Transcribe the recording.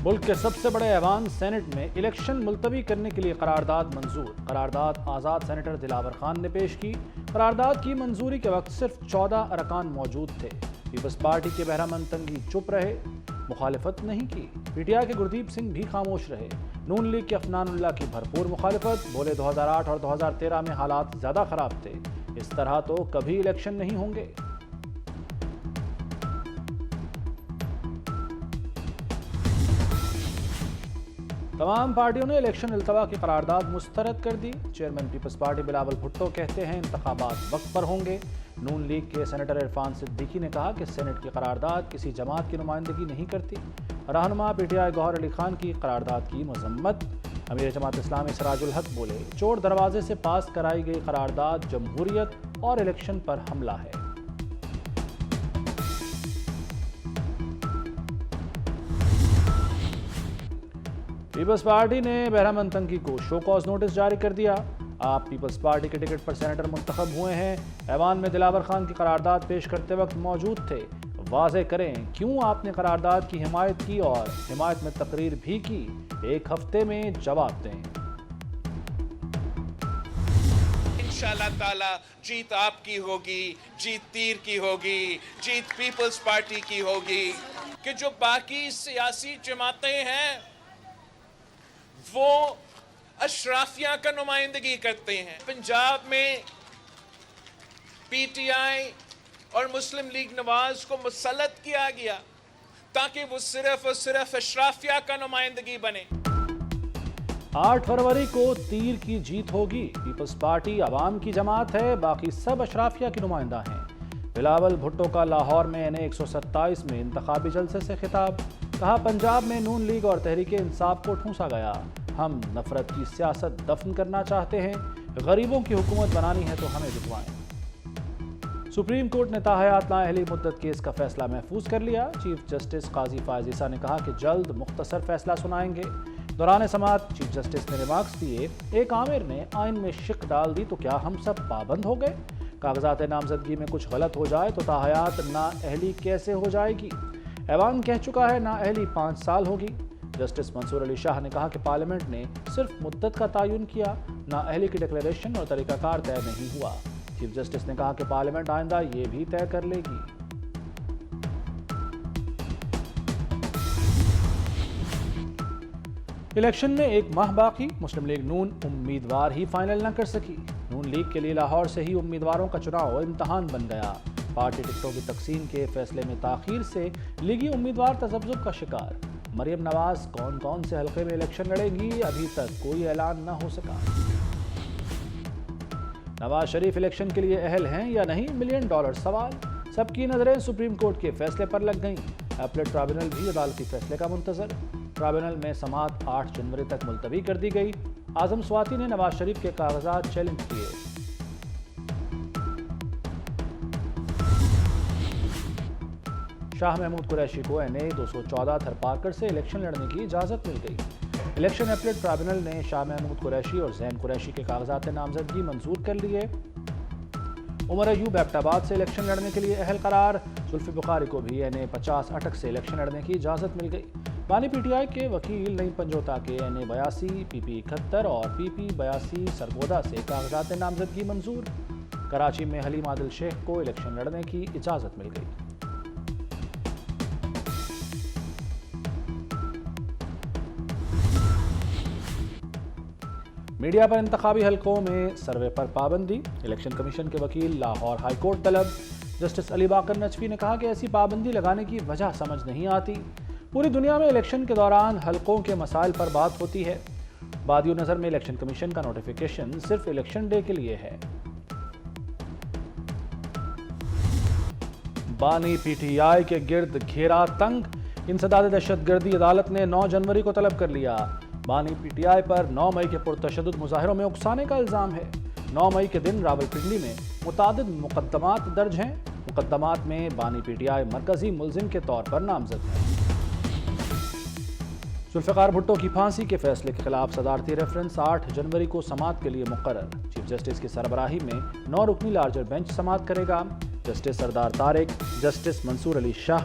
ملک کے سب سے بڑے ایوان سینٹ میں الیکشن ملتوی کرنے کے لیے قرارداد منظور۔ قرارداد آزاد سینیٹر دلاور خان نے پیش کی۔ قرارداد کی منظوری کے وقت صرف 14 ارکان موجود تھے۔ پیپلز پارٹی کے بہرامند تنگی چپ رہے، مخالفت نہیں کی۔ پی ٹی آئی کے گردیپ سنگھ بھی خاموش رہے۔ نون لیگ کے عفنان اللہ کی بھرپور مخالفت، بولے 2008 اور 2013 میں حالات زیادہ خراب تھے، اس طرح تو کبھی الیکشن نہیں ہوں گے۔ تمام پارٹیوں نے الیکشن التوا کی قرارداد مسترد کر دی۔ Chairman peoples party Bilawal Bhutto کہتے ہیں انتخابات وقت پر ہوں گے۔ نون لیگ کے سینیٹر عرفان صدیقی نے کہا کہ سینٹ کی قرارداد کسی جماعت کی نمائندگی نہیں کرتی۔ رہنما پی ٹی آئی گوہر علی خان کی قرارداد کی مذمت۔ امیر جماعت اسلامی سراج الحق بولے چور دروازے سے پاس کرائی گئی قرارداد جمہوریت اور الیکشن پر حملہ ہے۔ پیپلز پارٹی نے بہرامند تنگی کو شو کاز نوٹس جاری کر دیا۔ آپ پیپلز پارٹی کے ٹکٹ پر سینیٹر منتخب ہوئے ہیں، ایوان میں دلاور خان کی قرارداد پیش کرتے وقت موجود تھے، واضح کریں کیوں آپ نے قرارداد کی حمایت کی اور حمایت میں تقریر بھی کی، ایک ہفتے میں جواب دیں۔ انشاءاللہ تعالی جیت آپ کی ہوگی، جیت تیر کی ہوگی، جیت پیپلز پارٹی کی ہوگی۔ کہ جو باقی سیاسی جماعتیں ہیں وہ اشرافیہ کا نمائندگی کرتے ہیں۔ پنجاب میں پی ٹی آئی اور مسلم لیگ نواز کو مسلط کیا گیا تاکہ وہ صرف اور صرف اشرافیہ کا نمائندگی بنے۔ 8 فروری کو تیر کی جیت ہوگی۔ پیپلز پارٹی عوام کی جماعت ہے، باقی سب اشرافیہ کی نمائندہ ہیں۔ بلاول بھٹو کا لاہور میں این اے 127 میں انتخابی جلسے سے خطاب، کہا پنجاب میں نون لیگ اور تحریک انصاف کو ٹھونسا گیا، ہم نفرت کی سیاست دفن کرنا چاہتے ہیں، غریبوں کی حکومت بنانی ہے تو ہمیں جتوائیں۔ سپریم کورٹ نے تاحیات نااہلی مدت کیس کا فیصلہ محفوظ کر لیا۔ چیف جسٹس قاضی فائز عیسیٰ نے کہا کہ جلد مختصر فیصلہ سنائیں گے۔ دوران سماعت چیف جسٹس نے ریمارکس دیے، ایک آمر نے آئین میں شک ڈال دی تو کیا ہم سب پابند ہو گئے؟ کاغذات نامزدگی میں کچھ غلط ہو جائے تو تاحیات نااہلی کیسے ہو جائے گی؟ ایوان کہہ چکا ہے نااہلی 5 سال ہوگی۔ جسٹس منصور علی شاہ نے کہا کہ پارلیمنٹ نے صرف مدت کا تعین کیا، نااہلی کی ڈکلیریشن اور طریقہ کار طے نہیں ہوا۔ چیف جسٹس نے کہا کہ پارلیمنٹ آئندہ یہ بھی طے کر لے گی۔ الیکشن میں 1 ماہ باقی، مسلم لیگ نون امیدوار ہی فائنل نہ کر سکی۔ نون لیگ کے لیے لاہور سے ہی امیدواروں کا چناؤ امتحان بن گیا۔ پارٹی ٹکٹوں کی تقسیم کے فیصلے میں تاخیر سے لیگی امیدوار تذبذب کا شکار۔ مریم نواز کون سے حلقے میں الیکشن لڑے گی، ابھی تک کوئی اعلان نہ ہو سکا۔ نواز شریف الیکشن کے لیے اہل ہیں یا نہیں، $1 ملین سوال۔ سب کی نظریں سپریم کورٹ کے فیصلے پر لگ گئیں۔ اپیلیٹ ٹرائبونل بھی عدالتی فیصلے کا منتظر۔ ٹرائبونل میں سماعت 8 جنوری تک ملتوی کر دی گئی۔ اعظم سواتی نے نواز شریف کے کاغذات چیلنج کیے۔ شاہ محمود قریشی کو این اے 214 تھر پارکر سے الیکشن لڑنے کی اجازت مل گئی۔ الیکشن اپیلیٹ ٹرائبونل نے شاہ محمود قریشی اور زین قریشی کے کاغذات نامزدگی منظور کر لیے۔ عمر ایوب ایبٹ آباد سے الیکشن لڑنے کے لیے اہل قرار۔ زلفی بخاری کو بھی این اے 50 اٹک سے الیکشن لڑنے کی اجازت مل گئی۔ بانی پی ٹی آئی کے وکیل نعیم پنجوتا کے این اے 82 پی پی 71 اور پی پی 82 سرگودا سے کاغذات نامزدگی منظور۔ کراچی میں حلیم عادل شیخ کو الیکشن لڑنے کی اجازت مل گئی۔ میڈیا پر انتخابی حلقوں میں سروے پر پابندی، الیکشن کمیشن کے وکیل لاہور ہائی کورٹ طلب۔ جسٹس علی باقر نجفی نے کہا کہ ایسی پابندی لگانے کی وجہ سمجھ نہیں آتی۔ پوری دنیا میں الیکشن کے دوران حلقوں کے مسائل پر بات ہوتی ہے، بادی نظر میں الیکشن کمیشن کا نوٹیفیکیشن صرف الیکشن ڈے کے لیے ہے۔ بانی پی ٹی آئی کے گرد گھیرا تنگ، انسداد دہشت گردی عدالت نے 9 جنوری کو طلب کر لیا۔ بانی پی ٹی آئی پر 9 مئی کے پرتشدد مظاہروں میں اکسانے کا الزام ہے۔ 9 مئی کے دن راولپنڈی میں متعدد مقدمات درج ہیں۔ مقدمات میں بانی پی ٹی آئی مرکزی ملزم کے طور پر نامزد ہے۔ ذوالفقار بھٹو کی پھانسی کے فیصلے کے خلاف صدارتی ریفرنس 8 جنوری کو سماعت کے لیے مقرر۔ چیف جسٹس کی سربراہی میں 9 رکنی لارجر بینچ سماعت کرے گا۔ جسٹس سردار طارق، جسٹس منصور علی شاہ،